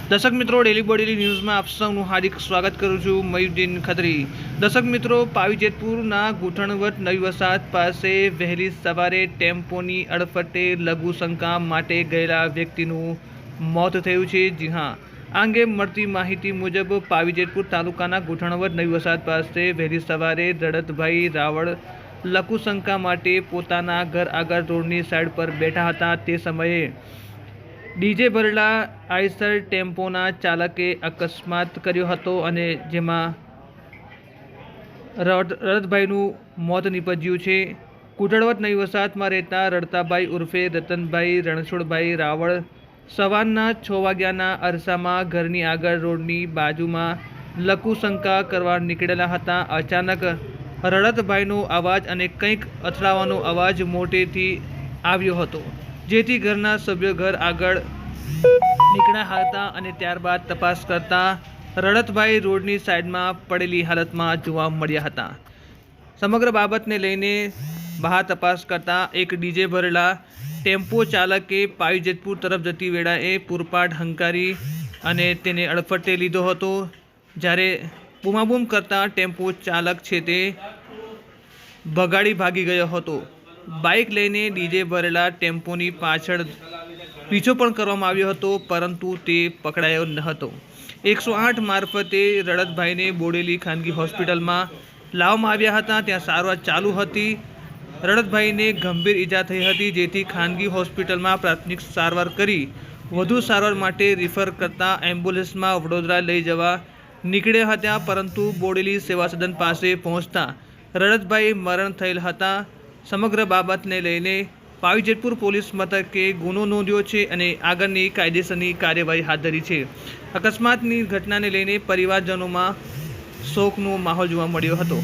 दर्शक मित्रों daily Bodeli news में आप सबનું हार्दिक स्वागत करूँ છું મયુદ્દીન ખત્રી। દર્શક મિત્રો પાવી જેતપુરના ગુઠણવટ નવી વસાહત પાસે વહેલી સવારે ટેમ્પોની અડફટે લઘુશંકા માટે ગયેલા વ્યક્તિનું મોત થયું છે। જી હા, આ અંગે મળતી માહિતી મુજબ પાવી જેતપુર તાલુકાના ગુઠણવટ નવી વસાહત પાસે વહેલી સવારે રડતભાઈ રાવળ લઘુશંકા માટે પોતાના ઘર આગળ રોડની સાઈડ પર બેઠા હતા। તે સમયે ડીજે ભરેલા આઈસર ટેમ્પોના ચાલકે અકસ્માત કર્યો હતો અને જેમાં રડતભાઈનું મોત નીપજ્યું છે। કુટળવટ નવી વસાહતમાં રહેતા રડતાભાઈ ઉર્ફે રતનભાઈ રણછોડભાઈ રાવળ સવારના 6 વાગ્યાના અરસામાં ઘરની આગળ રોડની બાજુમાં લઘુશંકા કરવા નીકળેલા હતા। અચાનક રડતભાઈનો અવાજ અને કંઈક અથડાવાનો અવાજ મોટેથી આવ્યો હતો, જેથી ઘરના સભ્યો ઘર આગળ નીકળ્યા હતા અને ત્યારબાદ તપાસ કરતા રડતભાઈ રોડની સાઈડમાં પડેલી હાલતમાં જોવા મળ્યા હતા। સમગ્ર બાબતને લઈને બહાર તપાસ કરતા એક ડીજે ભરેલા ટેમ્પો ચાલકે પાવી જેતપુર તરફ જતી વેળાએ પૂરપાટ હંકારી અને તેને અડફટે લીધો હતો। જ્યારે બૂમાબૂમ કરતા ટેમ્પો ચાલક છે તે ભગાડી ભાગી ગયો હતો। બાઇક લઈને ડીજે ભરેલા ટેમ્પોની પાછળ પીછો પણ કરવામાં આવ્યો હતો, પરંતુ તે પકડાયો ન હતો। 108 મારફતે રડતભાઈને બોડેલી ખાનગી હોસ્પિટલમાં લાવવામાં આવ્યા હતા। ત્યાં સારવાર ચાલુ હતી। રડતભાઈને ગંભીર ઈજા થઈ હતી, જેથી ખાનગી હોસ્પિટલમાં પ્રાથમિક સારવાર કરી વધુ સારવાર માટે રિફર કરતા એમ્બ્યુલન્સમાં વડોદરા લઈ જવા નીકળ્યા હતા, પરંતુ બોડેલી સેવા સદન પાસે પહોંચતા રડતભાઈ મરણ થયેલ હતા। સમગ્ર બાબતને લઈને પાવી જેતપુર પોલીસ મથકે ગુનો નોંધ્યો છે અને આગળની કાયદેસરની કાર્યવાહી હાથ ધરી છે। અકસ્માતની ઘટનાને લઈને પરિવારજનોમાં શોકનો માહોલ જોવા મળ્યો હતો।